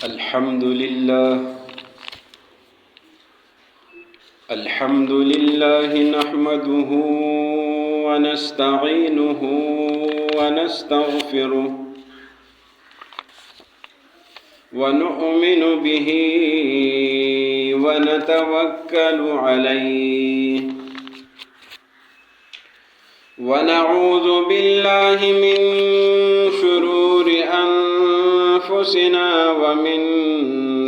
الحمد لله نحمده ونستعينه ونستغفره ونؤمن به ونتوكل عليه ونعوذ بالله من شرور أنفسنا ومن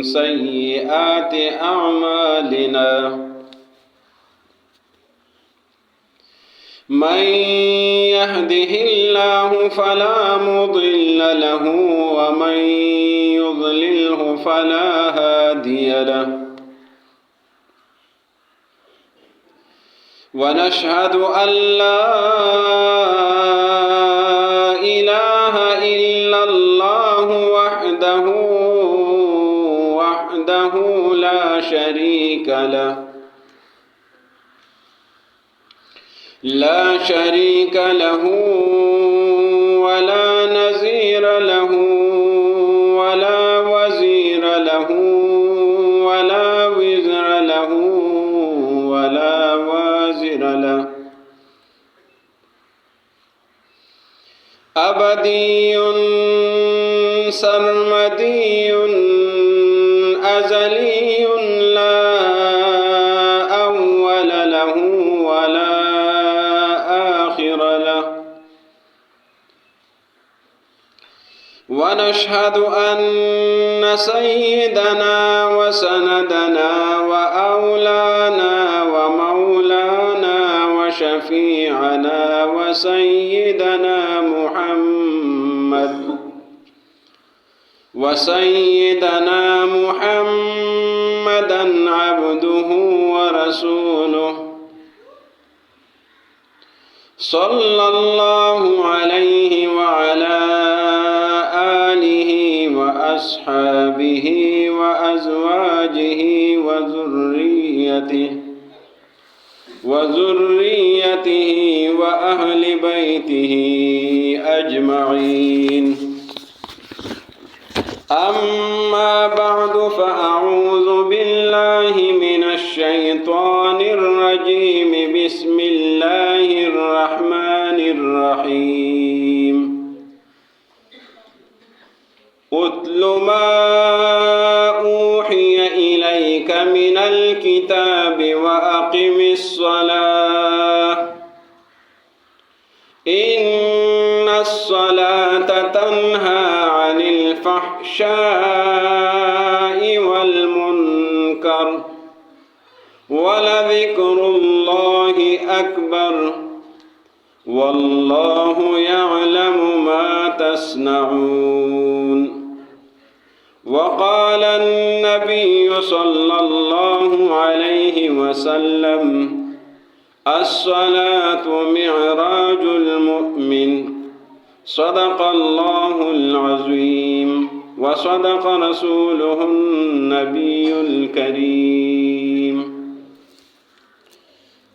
سيئات أعمالنا من يهده الله فلا مضل له ومن يضلله فلا هادي له ونشهد أن لا إله إلا الله وحده لا شريك له ولا نظير له ولا وزير له ولا وزر له ولا وازر له أبدي سرمدي أزلي لا أول له ولا آخر له ونشهد أن سيدنا وسندنا وأولانا ومولانا وشفيعنا وسيدنا محمدا عبده ورسوله صلى الله عليه وعلى آله وأصحابه وأزواجه وذريته وأهل بيته أجمعين أما بعد فأعوذ بالله من الشيطان الرجيم بسم الله الرحمن الرحيم أتل ما أوحي إليك من الكتاب وأقم الصلاة إن الصلاة تنهى عن الفحشاء والمنكر ولذكر الله أكبر والله يعلم ما تصنعون وقال النبي صلى الله عليه وسلم الصلاة معراج المؤمن صدق الله العظيم وصدق رسوله النبي الكريم.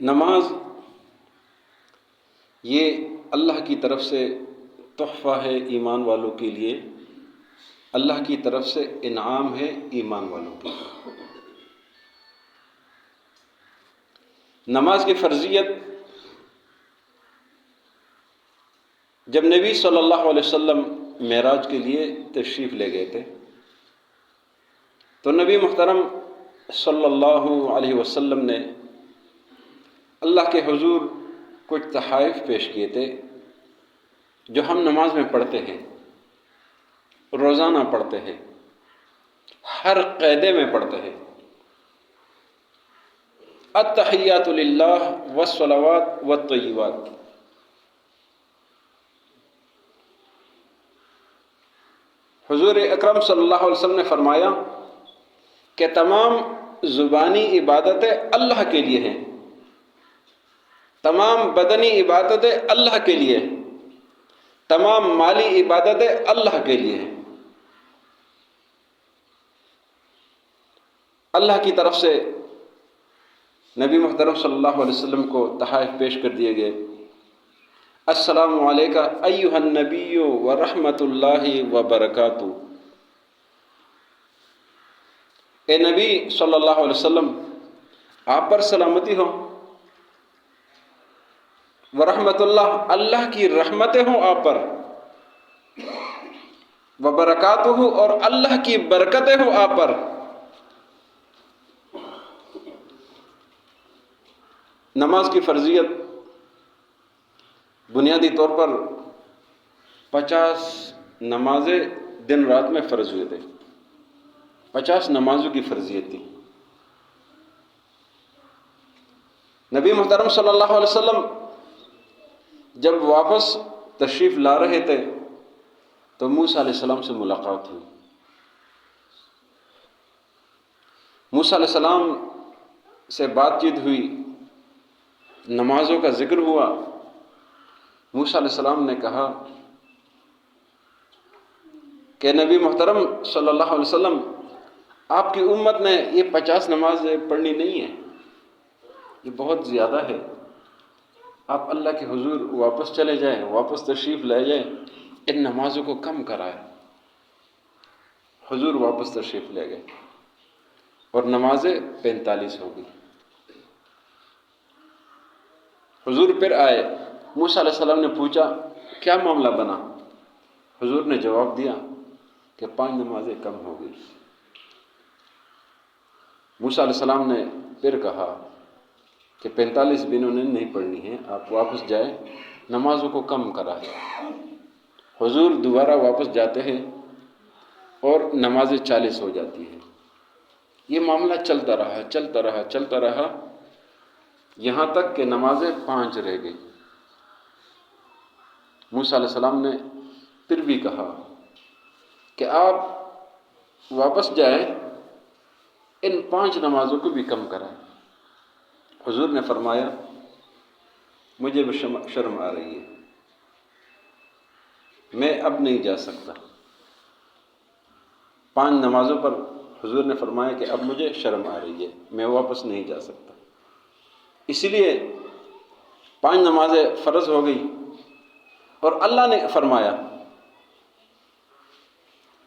نماز یہ اللہ کی طرف سے تحفہ ہے ایمان والوں کے لیے، اللہ کی طرف سے انعام ہے ایمان والوں کے لیے۔ نماز کی فرضیت جب نبی صلی اللہ علیہ وسلم معراج کے لیے تشریف لے گئے تھے تو نبی محترم صلی اللہ علیہ وسلم نے اللہ کے حضور کچھ تحائف پیش کیے تھے جو ہم نماز میں پڑھتے ہیں، روزانہ پڑھتے ہیں، ہر قعدے میں پڑھتے ہیں۔ التحیات للہ والصلوات والطیبات۔ حضور اکرم صلی اللہ علیہ وسلم نے فرمایا کہ تمام زبانی عبادتیں اللہ کے لیے ہیں، تمام بدنی عبادتیں اللہ کے لیے، تمام مالی عبادتیں اللہ کے لیے ہیں۔ اللہ کی طرف سے نبی محترم صلی اللہ علیہ وسلم کو تحائف پیش کر دیے گئے۔ السلام علیکہ ایھا النبی ورحمۃ اللہ وبرکاتہ۔ اے نبی صلی اللہ علیہ وسلم، آپ پر سلامتی ہو، ورحمۃ اللہ، اللہ کی رحمتیں ہوں آپ پر، وبرکاتہ، اور اللہ کی برکتیں ہوں آپ پر۔ نماز کی فرضیت بنیادی طور پر 50 نمازیں دن رات میں فرض ہوئے تھے، 50 نمازوں کی فرضیت تھی۔ نبی محترم صلی اللہ علیہ وسلم جب واپس تشریف لا رہے تھے تو موسیٰ علیہ السلام سے ملاقات ہوئی۔ موسیٰ علیہ السلام سے بات چیت ہوئی، نمازوں کا ذکر ہوا۔ موسیٰ علیہ السلام نے کہا کہ نبی محترم صلی اللہ علیہ وسلم، آپ کی امت نے یہ 50 نمازیں پڑھنی نہیں ہے، یہ بہت زیادہ ہے، آپ اللہ کے حضور واپس چلے جائیں، واپس تشریف لے جائیں، ان نمازوں کو کم کرائیں۔ حضور واپس تشریف لے گئے اور نمازیں 45 ہو گئی۔ حضور پھر آئے، موسیٰ علیہ السلام نے پوچھا کیا معاملہ بنا؟ حضور نے جواب دیا کہ 5 نمازیں کم ہو گئی۔ موسیٰ علیہ السلام نے پھر کہا کہ 45 بھی انہوں نے نہیں پڑھنی ہے، آپ واپس جائیں، نمازوں کو کم کرائیں۔ حضور دوبارہ واپس جاتے ہیں اور نمازیں 40 ہو جاتی ہیں۔ یہ معاملہ چلتا رہا، یہاں تک کہ نمازیں 5 رہ گئی۔ موسیٰ علیہ السلام نے پھر بھی کہا کہ آپ واپس جائیں، ان 5 نمازوں کو بھی کم کرائیں۔ حضور نے فرمایا مجھے بھی شرم آ رہی ہے، میں اب نہیں جا سکتا۔ 5 نمازوں پر حضور نے فرمایا کہ اب مجھے شرم آ رہی ہے، میں واپس نہیں جا سکتا۔ اسی لیے 5 نمازیں فرض ہو گئی اور اللہ نے فرمایا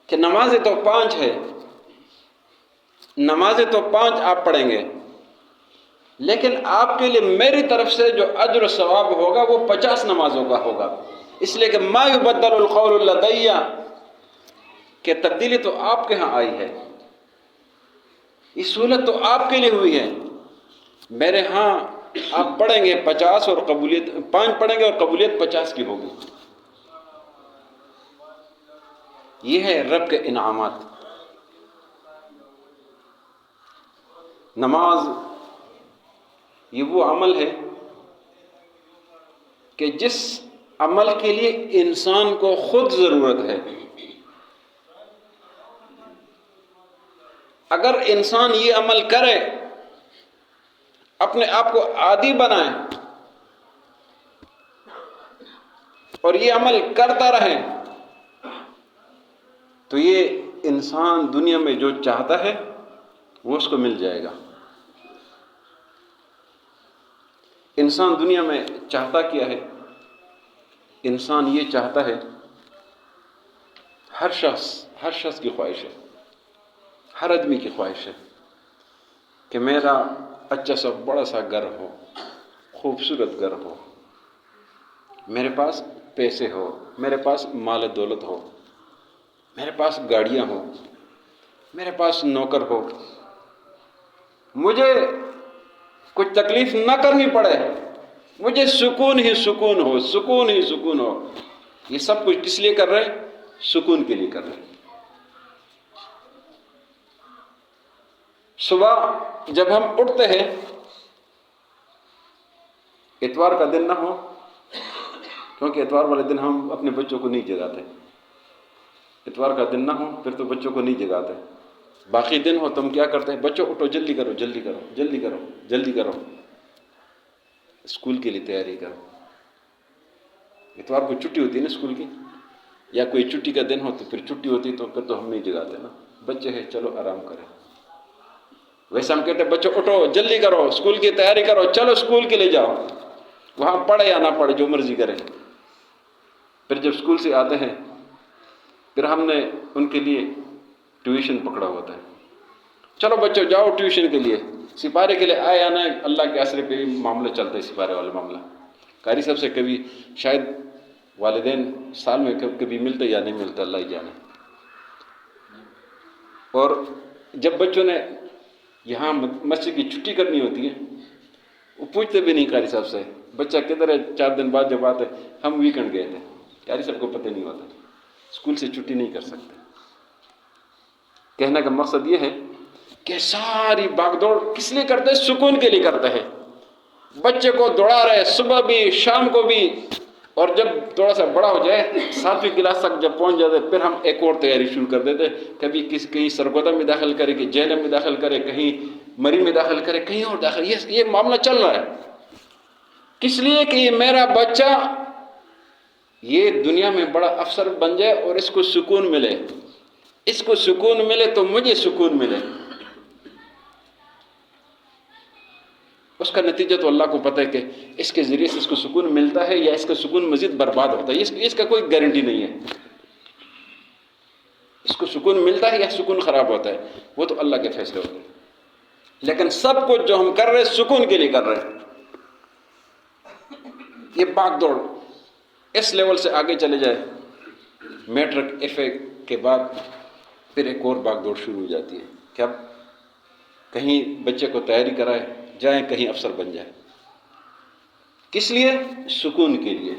کہ نمازیں تو 5 ہے، نمازیں تو 5 آپ پڑھیں گے، لیکن آپ کے لیے میری طرف سے جو اجر و ثواب ہوگا وہ 50 نمازوں کا ہوگا، اس لیے کہ ما یبدل القول لدی، کہ تبدیلی تو آپ کے ہاں آئی ہے، یہ سہولت تو آپ کے لیے ہوئی ہے، میرے ہاں آپ پڑھیں گے 50 اور قبولیت 5 پڑھیں گے اور قبولیت 50 کی ہوگی۔ یہ ہے رب کے انعامات۔ نماز یہ وہ عمل ہے کہ جس عمل کے لیے انسان کو خود ضرورت ہے۔ اگر انسان یہ عمل کرے، اپنے آپ کو عادی بنائے اور یہ عمل کرتا رہے تو یہ انسان دنیا میں جو چاہتا ہے وہ اس کو مل جائے گا۔ انسان دنیا میں چاہتا کیا ہے؟ انسان یہ چاہتا ہے، ہر شخص کی خواہش ہے، ہر آدمی کی خواہش ہے کہ میرا اچھا سا بڑا سا گھر ہو، خوبصورت گھر ہو، میرے پاس پیسے ہو، میرے پاس مال دولت ہو، میرے پاس گاڑیاں ہوں، میرے پاس نوکر ہو، مجھے کچھ تکلیف نہ کرنی پڑے، مجھے سکون ہی سکون ہو، سکون ہی سکون ہو۔ یہ سب کچھ کس لیے کر رہے ہیں؟ سکون کے لیے کر رہے ہیں۔ صبح جب ہم اٹھتے ہیں، اتوار کا دن نہ ہو، کیونکہ اتوار والے دن ہم اپنے بچوں کو نہیں جگاتے، اتوار کا دن نہ ہو پھر تو بچوں کو نہیں جگاتے، باقی دن ہو تم کیا کرتے ہیں؟ بچوں اٹھو، جلدی کرو، جلدی کرو، جلدی کرو، جلدی کرو، اسکول کے لیے تیاری کرو۔ اتوار کو چھٹی ہوتی ہے نا اسکول کی، یا کوئی چھٹی کا دن ہو تو پھر چھٹی ہوتی، تو پھر تو ہم نہیں جگاتے نا، بچے ہیں چلو آرام کریں۔ ویسے ہم کہتے ہیں بچوں اٹھو، جلدی کرو، اسکول کی تیاری کرو، چلو اسکول کے لیے جاؤ، وہاں پڑھے یا نہ پڑھے جو مرضی کریں۔ پھر جب اسکول سے آتے ہیں، پھر ہم نے ان کے لیے ٹیوشن پکڑا ہوتا ہے، چلو بچوں جاؤ ٹیوشن کے لیے، سپارے کے لیے آئے یا نہ، اللہ کے آسرے پہ معاملہ چلتا ہے، سپارے والا معاملہ۔ قاری صاحب سے کبھی شاید والدین سال میں کبھی ملتے یا نہیں ملتے، اللہ ہی جانے۔ اور جب بچوں نے یہاں مسجد کی چھٹی کرنی ہوتی ہے، وہ پوچھتے بھی نہیں قاری صاحب سے بچہ کدھر ہے، 4 دن بعد جب آتے ہم ویکنڈ گئے تھے، قاری صاحب کو پتہ نہیں ہوتا، اسکول سے چھٹی نہیں کر سکتے۔ کہنے کا مقصد یہ ہے کہ ساری باغ دوڑ کس لیے کرتے ہیں؟ سکون کے لیے کرتے ہیں۔ بچے کو دوڑا رہے صبح بھی شام کو بھی، اور جب تھوڑا سا بڑا ہو جائے 7ویں کلاس تک جب پہنچ جاتے پھر ہم ایک اور تیاری شروع کر دیتے، کبھی کہیں سرگودا میں داخل کرے، کہ جیل میں داخل کرے، کہیں مری میں داخل کرے، کہیں اور داخل، یہ معاملہ چل رہا ہے۔ کس لیے کہ یہ میرا بچہ یہ دنیا میں بڑا افسر بن جائے اور اس کو سکون ملے، اس کو سکون ملے تو مجھے سکون ملے۔ اس کا نتیجہ تو اللہ کو پتہ ہے کہ اس کے ذریعے سے اس کو سکون ملتا ہے یا اس کا سکون مزید برباد ہوتا ہے، اس کا کوئی گارنٹی نہیں ہے۔ اس کو سکون ملتا ہے یا سکون خراب ہوتا ہے، وہ تو اللہ کے فیصلے ہوتے ہیں۔ لیکن سب کچھ جو ہم کر رہے ہیں سکون کے لیے کر رہے ہیں۔ یہ بھاگ دوڑ اس لیول سے آگے چلے جائے، میٹرک ایف اے کے بعد پھر ایک اور بھاگ دوڑ شروع ہو جاتی ہے کہ اب کہیں بچے کو تیاری کرائے جائیں، کہیں افسر بن جائے۔ کس لیے؟ سکون کے لیے۔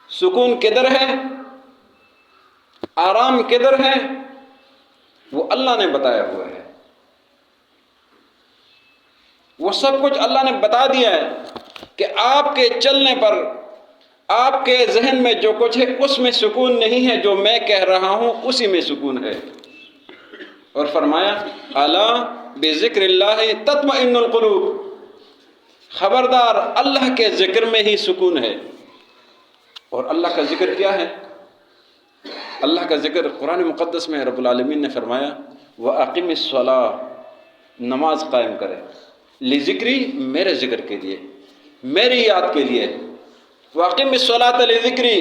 سکون کدھر ہے؟ آرام کدھر ہے؟ وہ اللہ نے بتایا ہوا ہے، وہ سب کچھ اللہ نے بتا دیا ہے کہ آپ کے چلنے پر آپ کے ذہن میں جو کچھ ہے اس میں سکون نہیں ہے، جو میں کہہ رہا ہوں اسی میں سکون ہے۔ اور فرمایا الا بذکر اللہ تطمئن القلوب، خبردار اللہ کے ذکر میں ہی سکون ہے۔ اور اللہ کا ذکر کیا ہے؟ اللہ کا ذکر قرآن مقدس میں رب العالمین نے فرمایا وَأَقِمِ الصَّلَاةَ، نماز قائم کرے، لذکری، میرے ذکر کے لیے، میری یاد کے لیے، وَأَقِمِ الصَّلَاةَ لذکری،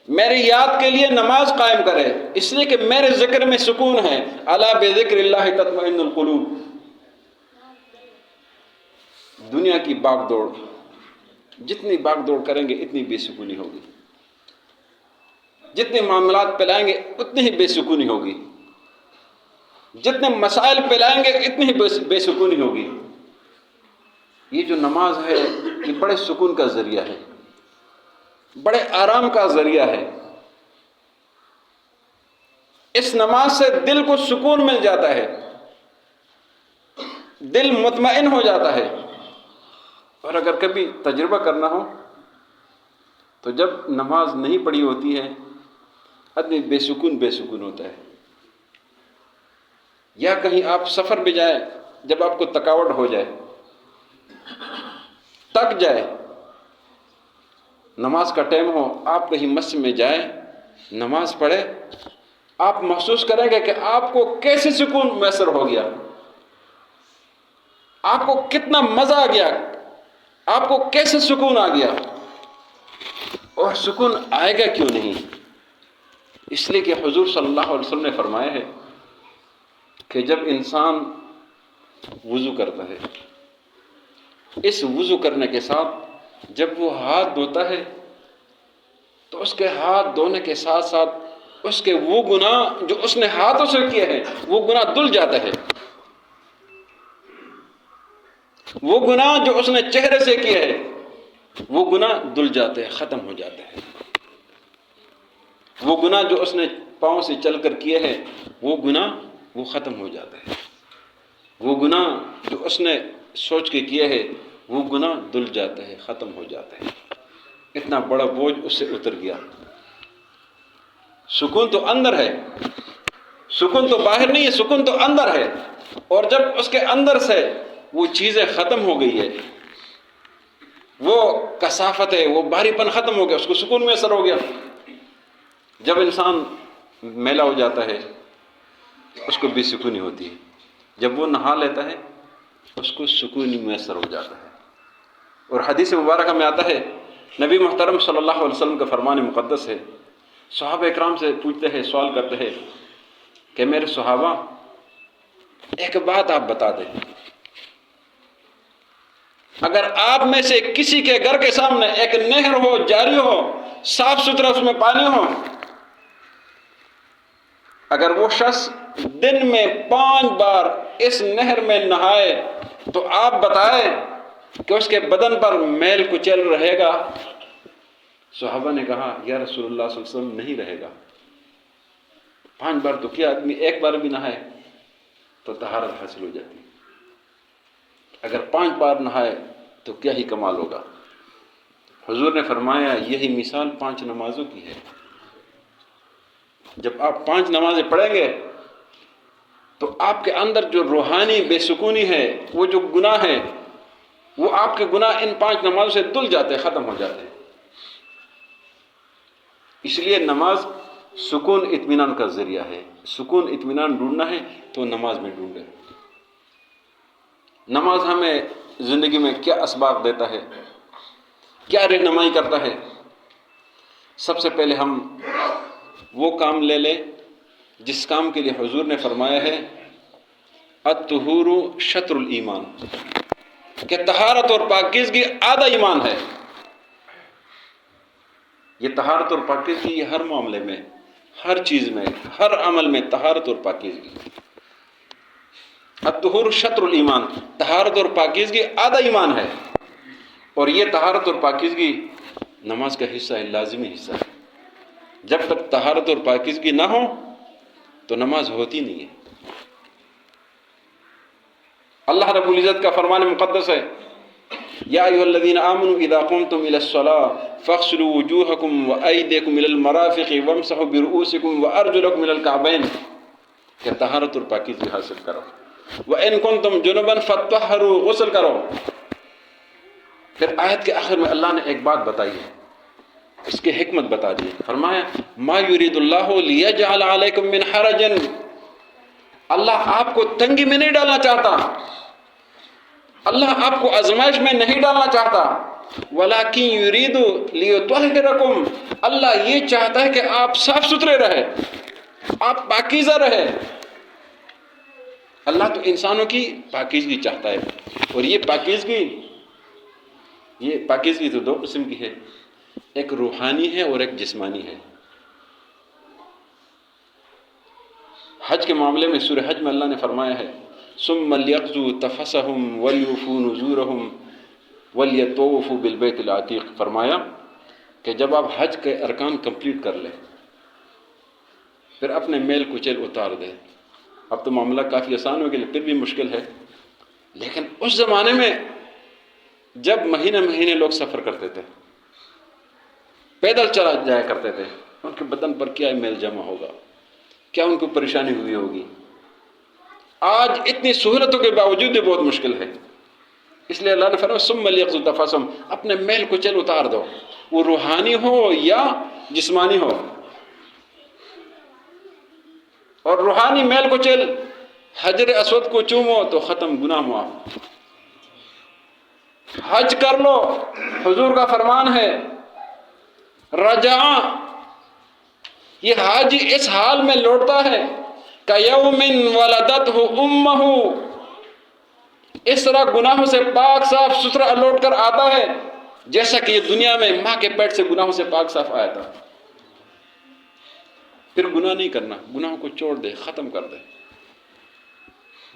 میری یاد کے لیے نماز قائم کرے، اس لیے کہ میرے ذکر میں سکون ہے۔ الا بذکر اللہ تطمئن القلوب۔ دنیا کی باغ دوڑ، جتنی باغ دوڑ کریں گے اتنی بے سکونی ہوگی، جتنے معاملات پھیلائیں گے اتنی ہی بے سکونی ہوگی، جتنے مسائل پھیلائیں گے اتنی ہی بے سکونی ہوگی۔ یہ جو نماز ہے یہ بڑے سکون کا ذریعہ ہے، بڑے آرام کا ذریعہ ہے۔ اس نماز سے دل کو سکون مل جاتا ہے، دل مطمئن ہو جاتا ہے۔ اور اگر کبھی تجربہ کرنا ہو تو جب نماز نہیں پڑھی ہوتی ہے آدمی بے سکون ہوتا ہے۔ یا کہیں آپ سفر پہ جائیں، جب آپ کو تھکاوٹ ہو جائے، تک جائے، نماز کا ٹائم ہو، آپ کہیں مسجد میں جائیں، نماز پڑھے، آپ محسوس کریں گے کہ آپ کو کیسے سکون میسر ہو گیا، آپ کو کتنا مزہ آ گیا، آپ کو کیسے سکون آ گیا؟ اور سکون آئے گا کیوں نہیں؟ اس لیے کہ حضور صلی اللہ علیہ وسلم نے فرمایا ہے کہ جب انسان وضو کرتا ہے، اس وضو کرنے کے ساتھ جب وہ ہاتھ دھوتا ہے تو اس کے ہاتھ دھونے کے ساتھ ساتھ اس کے وہ گناہ جو اس نے ہاتھوں سے کیے ہیں وہ گناہ دھل جاتا ہے، وہ گناہ جو اس نے چہرے سے کیے ہیں وہ گناہ دھل جاتے ہیں، ختم ہو جاتے ہیں، وہ گناہ جو اس نے پاؤں سے چل کر کیے ہیں وہ گناہ وہ ختم ہو جاتے ہیں، وہ گناہ جو اس نے سوچ کے کیے ہیں وہ گناہ دھل جاتے ہیں، ختم ہو جاتے ہیں، اتنا بڑا بوجھ اس سے اتر گیا۔ سکون تو اندر ہے، سکون تو باہر نہیں ہے، سکون تو اندر ہے، اور جب اس کے اندر سے وہ چیزیں ختم ہو گئی ہے، وہ کثافت ہے، وہ بھاری پن ختم ہو گیا، اس کو سکون میسر ہو گیا۔ جب انسان میلا ہو جاتا ہے اس کو بے سکونی ہوتی ہے، جب وہ نہا لیتا ہے اس کو سکون میسر ہو جاتا ہے۔ اور حدیث مبارکہ میں آتا ہے، نبی محترم صلی اللہ علیہ وسلم کا فرمان مقدس ہے، صحابہ اکرام سے پوچھتے ہیں، سوال کرتے ہیں کہ میرے صحابہ ایک بات آپ بتا دیں، اگر آپ میں سے کسی کے گھر کے سامنے ایک نہر ہو، جاری ہو، صاف ستھرا اس میں پانی ہو، اگر وہ شخص دن میں 5 بار اس نہر میں نہائے تو آپ بتائیں کہ اس کے بدن پر میل کچیل رہے گا؟ صحابہ نے کہا یا رسول اللہ صلی اللہ علیہ وسلم نہیں رہے گا۔ 5 بار تو کیا، آدمی ایک بار بھی نہائے تو طہارت حاصل ہو جاتی، اگر 5 بار نہائے تو کیا ہی کمال ہوگا۔ حضور نے فرمایا یہی مثال 5 نمازوں کی ہے، جب آپ 5 نمازیں پڑھیں گے تو آپ کے اندر جو روحانی بے سکونی ہے، وہ جو گناہ ہے، وہ آپ کے گناہ ان 5 نمازوں سے دھل جاتے ہیں، ختم ہو جاتے ہیں۔ اس لیے نماز سکون اطمینان کا ذریعہ ہے، سکون اطمینان ڈھونڈنا ہے تو نماز میں ڈھونڈے۔ نماز ہمیں زندگی میں کیا اسباق دیتا ہے، کیا رہنمائی کرتا ہے؟ سب سے پہلے ہم وہ کام لے لیں جس کام کے لیے حضور نے فرمایا ہے الطہور شطر الایمان، کہ طہارت اور پاکیزگی آدھا ایمان ہے۔ یہ طہارت اور پاکیزگی یہ ہر معاملے میں، ہر چیز میں، ہر عمل میں طہارت اور پاکیزگی۔ الطہور شطر الایمان، طہارت اور پاکیزگی آدھا ایمان ہے، اور یہ طہارت اور پاکیزگی نماز کا حصہ ہے، لازمی حصہ ہے۔ جب تک طہارت اور پاکیزگی نہ ہو تو نماز ہوتی نہیں ہے۔ اللہ رب العزت کا فرمان مقدس ہے یا ایھا الذین آمنوا اذا قمتم الى الصلاة فاغسلوا وجوہکم وایدیکم الى المرافق وامسحوا برؤوسکم وارجلکم الى الکعبین، کہ طہارت اور پاکیزگی حاصل کرو۔ وان کنتم جنبا فطہروا، غسل کرو۔ پھر آیت کے آخر میں اللہ نے ایک بات بتائی ہے، اس کی حکمت بتا دی، فرمایا ما یرید اللہ لیجعل علیکم من حرج، اللہ آپ کو تنگی میں نہیں ڈالنا چاہتا، اللہ آپ کو آزمائش میں نہیں ڈالنا چاہتا، ولیکن یرید لیطہرکم، اللہ یہ چاہتا ہے کہ آپ صاف ستھرے رہے، آپ پاکیزہ رہے۔ اللہ تو انسانوں کی پاکیزگی چاہتا ہے، اور یہ پاکیزگی تو 2 قسم کی ہے، ایک روحانی ہے اور ایک جسمانی ہے۔ حج کے معاملے میں سورہ حج میں اللہ نے فرمایا ہے ثم لیقضوا تفثهم ولیوفوا نذورهم ولیطوفوا بالبیت العتیق، فرمایا کہ جب آپ حج کے ارکان کمپلیٹ کر لیں پھر اپنے میل کچیل اتار دیں۔ اب تو معاملہ کافی آسان ہو گیا، پھر بھی مشکل ہے، لیکن اس زمانے میں جب مہینے لوگ سفر کرتے تھے، پیدل چلا جایا کرتے تھے، ان کے بدن پر کیا میل جمع ہوگا، کیا ان کو پریشانی ہوئی ہوگی۔ آج اتنی سہولتوں کے باوجود یہ بہت مشکل ہے، اس لیے اللہ نے فرمایا ثم لیقضوا تفثهم، اپنے میل کچیل اتار دو، وہ روحانی ہو یا جسمانی ہو۔ اور روحانی میل کچیل، حجر اسود کو چومو تو ختم، گناہ معاف۔ حج کر لو، حضور کا فرمان ہے رجع، یہ حاجی اس حال میں لوٹتا ہے کَیَوْمٍ وَلَدَتْهُ أُمُّهُ، اس طرح گناہوں سے پاک صاف ستھرا لوٹ کر آتا ہے جیسا کہ یہ دنیا میں ماں کے پیٹ سے گناہوں سے پاک صاف آیا تھا۔ پھر گناہ نہیں کرنا، گناہوں کو چھوڑ دے، ختم کر دے،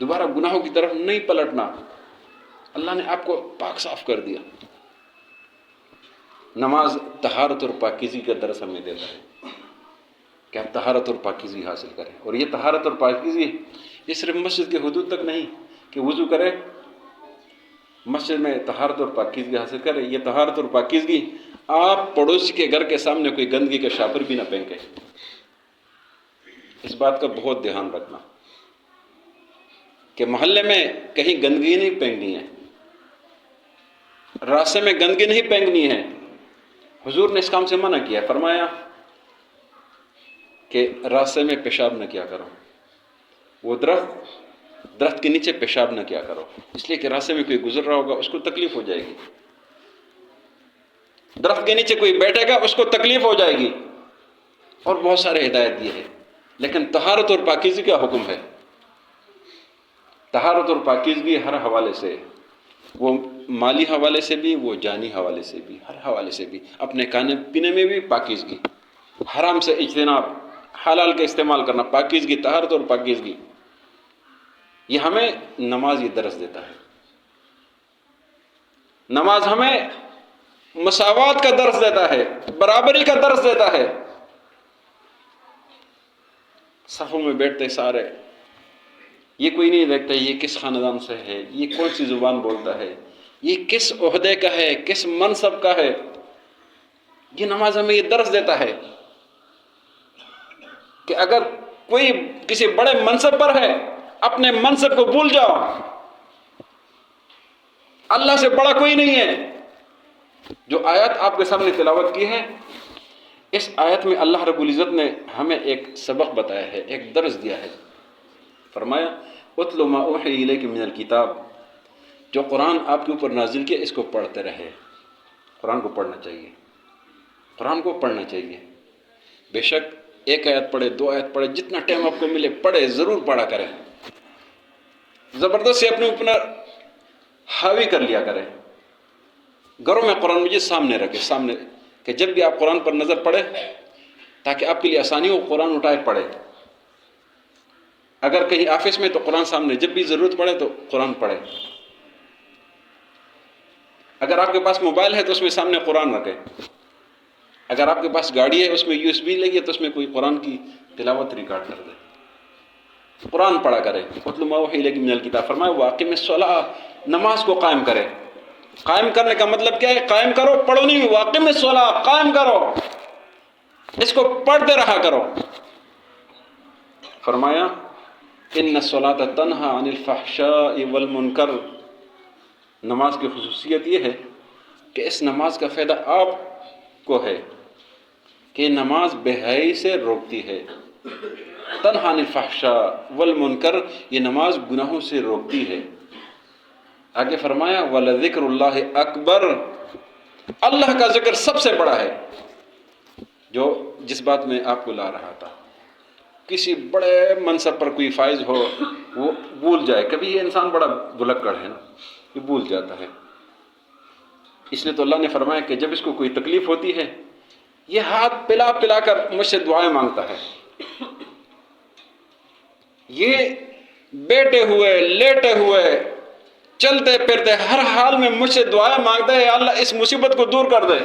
دوبارہ گناہوں کی طرف نہیں پلٹنا، اللہ نے آپ کو پاک صاف کر دیا۔ نماز طہارت اور پاکیزگی کا درس ہمیں دیتا ہے کہ آپ طہارت اور پاکیزگی حاصل کریں، اور یہ طہارت اور پاکیزگی یہ صرف مسجد کے حدود تک نہیں کہ وضو کرے مسجد میں طہارت اور پاکیزگی حاصل کرے، یہ طہارت اور پاکیزگی آپ پڑوسی کے گھر کے سامنے کوئی گندگی کا شاپر بھی نہ پھینکے، اس بات کا بہت دھیان رکھنا کہ محلے میں کہیں گندگی نہیں پھینکنی ہے، راستے میں گندگی نہیں پھینکنی ہے۔ حضور نے اس کام سے منع کیا، فرمایا کہ راستے میں پیشاب نہ کیا کرو، وہ درخت کے نیچے پیشاب نہ کیا کرو، اس لیے کہ راستے میں کوئی گزر رہا ہوگا اس کو تکلیف ہو جائے گی، درخت کے نیچے کوئی بیٹھے گا اس کو تکلیف ہو جائے گی، اور بہت سارے ہدایت دی ہے۔ لیکن طہارت اور پاکیزگی کا حکم ہے، طہارت اور پاکیزگی ہر حوالے سے، وہ مالی حوالے سے بھی، وہ جانی حوالے سے بھی، ہر حوالے سے بھی، اپنے کھانے پینے میں بھی پاکیزگی، حرام سے اجتناب، حلال کا استعمال کرنا، پاکیزگی، طہارت اور پاکیزگی، یہ ہمیں نماز یہ درس دیتا ہے۔ نماز ہمیں مساوات کا درس دیتا ہے، برابری کا درس دیتا ہے۔ صفوں میں بیٹھتے سارے یہ کوئی نہیں دیکھتا یہ کس خاندان سے ہے، یہ کون سی زبان بولتا ہے، یہ کس عہدے کا ہے، کس منصب کا ہے، یہ نماز ہمیں یہ درس دیتا ہے کہ اگر کوئی کسی بڑے منصب پر ہے اپنے منصب کو بھول جاؤ، اللہ سے بڑا کوئی نہیں ہے۔ جو آیت آپ کے سامنے تلاوت کی ہے، اس آیت میں اللہ رب العزت نے ہمیں ایک سبق بتایا ہے، ایک درس دیا ہے۔ فرمایا اتل ما اوحی الیک من الکتاب، جو قرآن آپ کے اوپر نازل کیا اس کو پڑھتے رہے۔ قرآن کو پڑھنا چاہیے، قرآن کو پڑھنا چاہیے، بے شک ایک آیت پڑھے، 2 آیت پڑھے، جتنا ٹائم آپ کو ملے پڑھے، ضرور پڑھا کریں، زبردست سے اپنے اوپر حاوی کر لیا کریں، گھروں میں قرآن مجید سامنے رکھے، سامنے کہ جب بھی آپ قرآن پر نظر پڑے تاکہ آپ کے لیے آسانی ہو، قرآن اٹھائے پڑھے۔ اگر کہیں آفس میں تو قرآن سامنے، جب بھی ضرورت پڑے تو قرآن پڑھے۔ اگر آپ کے پاس موبائل ہے تو اس میں سامنے قرآن رکھے، اگر آپ کے پاس گاڑی ہے اس میں USB لگی ہے تو اس میں کوئی قرآن کی تلاوت ریکارڈ کر دے، قرآن پڑھا کرے۔ اتل ما اوحی الیک من الکتاب، فرمایا واقم الصلاۃ، نماز کو قائم کرے۔ قائم کرنے کا مطلب کیا ہے؟ قائم کرو، پڑھو نہیں، واقم الصلاۃ، قائم کرو، اس کو پڑھتے رہا کرو۔ فرمایا ان الصلاۃ تنہی عن الفحشاء والمنکر، نماز کی خصوصیت یہ ہے کہ اس نماز کا فائدہ آپ کو ہے کہ نماز بے حیائی سے روکتی ہے۔ تنہی عن الفحشاء والمنکر، یہ نماز گناہوں سے روکتی ہے۔ آگے فرمایا وَلَذِكْرُ اللَّهِ اکبر، اللہ کا ذکر سب سے بڑا ہے۔ جس بات میں آپ کو لا رہا تھا، کسی بڑے منصب پر کوئی فائز ہو وہ بھول جائے، کبھی یہ انسان بڑا بھلکڑ ہے نا، یہ بھول جاتا ہے، اس لیے تو اللہ نے فرمایا کہ جب اس کو کوئی تکلیف ہوتی ہے یہ ہاتھ پلا پلا کر مجھ سے دعائیں مانگتا ہے، یہ بیٹھے ہوئے لیٹے ہوئے چلتے پھرتے ہر حال میں مجھ سے دعائیں مانگتا ہے، اللہ اس مصیبت کو دور کر دے۔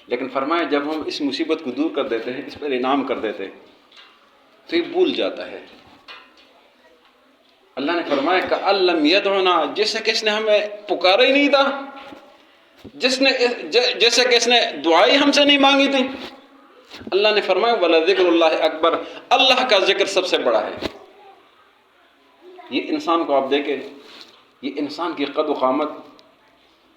لیکن فرمایا جب ہم اس مصیبت کو دور کر دیتے ہیں، اس پر انعام کر دیتے ہیں، تو یہ بھول جاتا ہے۔ اللہ نے فرمایا کأن لم يدعنا، جیسے کہ اس نے ہمیں پکارا ہی نہیں تھا، جیسے کہ اس نے دعائی ہم سے نہیں مانگی تھی۔ اللہ نے فرمایا وَلَذِكْرُ اللَّهِ اکبر، اللہ کا ذکر سب سے بڑا ہے۔ یہ انسان کو آپ دیکھیں، یہ انسان کی قد و قامت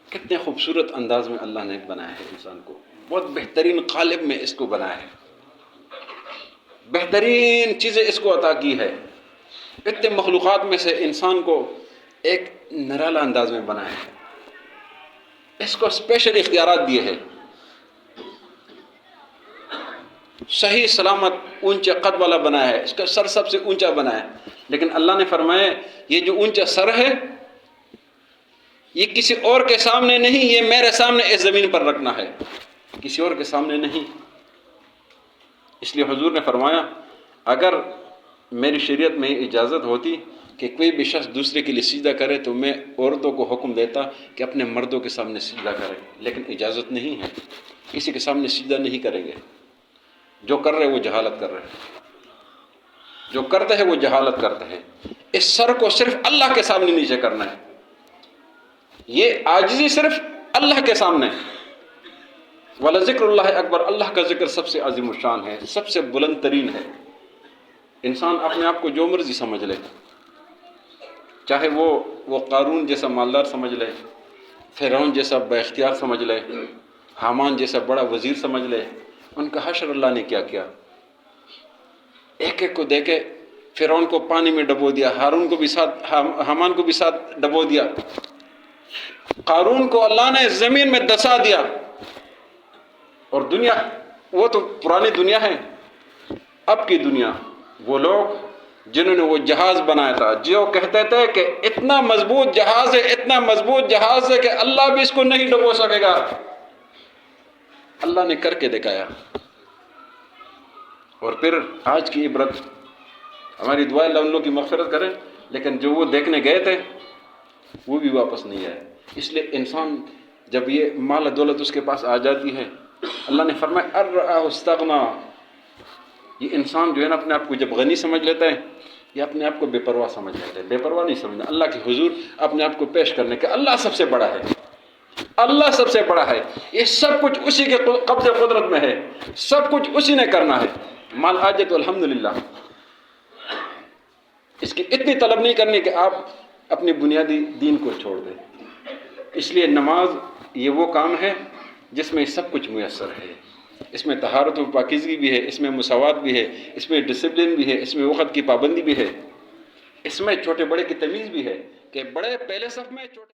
کتنے خوبصورت انداز میں اللہ نے بنایا ہے، انسان کو بہت بہترین قالب میں اس کو بنایا ہے، بہترین چیزیں اس کو عطا کی ہے۔ اتنے مخلوقات میں سے انسان کو ایک نرالا انداز میں بنایا ہے، اس کو اسپیشل اختیارات دیے ہیں، صحیح سلامت اونچے قد والا بنایا ہے، اس کا سر سب سے اونچا بنایا ہے، لیکن اللہ نے فرمایا یہ جو اونچا سر ہے یہ کسی اور کے سامنے نہیں، یہ میرے سامنے اس زمین پر رکھنا ہے، کسی اور کے سامنے نہیں۔ اس لیے حضور نے فرمایا اگر میری شریعت میں اجازت ہوتی کہ کوئی بھی شخص دوسرے کے لیے سجدہ کرے تو میں عورتوں کو حکم دیتا کہ اپنے مردوں کے سامنے سجدہ کریں، لیکن اجازت نہیں ہے، کسی کے سامنے سجدہ نہیں کریں گے۔ جو کر رہے وہ جہالت کر رہے ہیں، جو کرتے ہیں وہ جہالت کرتے ہیں۔ اس سر کو صرف اللہ کے سامنے نیچے کرنا ہے، یہ عاجزی صرف اللہ کے سامنے۔ وَلَذِكْرُ اللَّهِ اکبر، اللہ کا ذکر سب سے عظیم الشان ہے، سب سے بلند ترین ہے۔ انسان اپنے آپ کو جو مرضی سمجھ لے، چاہے وہ قارون جیسا مالدار سمجھ لے، فرعون جیسا با اختیار سمجھ لے، حامان جیسا بڑا وزیر سمجھ لے، ان کا حشر اللہ نے کیا کیا، ایک ایک کو دیکھے، فرعون کو پانی میں ڈبو دیا، ہارون کو بھی ساتھ، حامان کو بھی ساتھ ڈبو دیا، قارون کو اللہ نے زمین میں دسا دیا۔ اور دنیا وہ تو پرانی دنیا ہے، اب کی دنیا وہ لوگ جنہوں نے وہ جہاز بنایا تھا، جو کہتے تھے کہ اتنا مضبوط جہاز ہے، اتنا مضبوط جہاز ہے کہ اللہ بھی اس کو نہیں ڈبو سکے گا، اللہ نے کر کے دکھایا۔ اور پھر آج کی عبرت، ہماری دعا اللہ ان لوگوں کی مغفرت کرے، لیکن جو وہ دیکھنے گئے تھے وہ بھی واپس نہیں آئے۔ اس لیے انسان جب یہ مال دولت اس کے پاس آ جاتی ہے، اللہ نے فرمایا ارآہ استغنا، یہ انسان جو ہے نا اپنے آپ کو جب غنی سمجھ لیتا ہے، یہ اپنے آپ کو بے پرواہ سمجھ لیتا ہے۔ بے پرواہ نہیں سمجھنا، اللہ کے حضور اپنے آپ کو پیش کرنے کا، اللہ سب سے بڑا ہے، اللہ سب سے بڑا ہے، یہ سب کچھ اسی کے قبضے قدرت میں ہے، سب کچھ اسی نے کرنا ہے۔ مال آ جائے تو الحمدللہ، اس کی اتنی طلب نہیں کرنی کہ آپ اپنی بنیادی دین کو چھوڑ دیں۔ اس لیے نماز یہ وہ کام ہے جس میں سب کچھ میسر ہے، اس میں طہارت و پاکیزگی بھی ہے، اس میں مساوات بھی ہے، اس میں ڈسپلن بھی ہے، اس میں وقت کی پابندی بھی ہے، اس میں چھوٹے بڑے کی تمیز بھی ہے کہ بڑے پہلے صف میں چھوٹے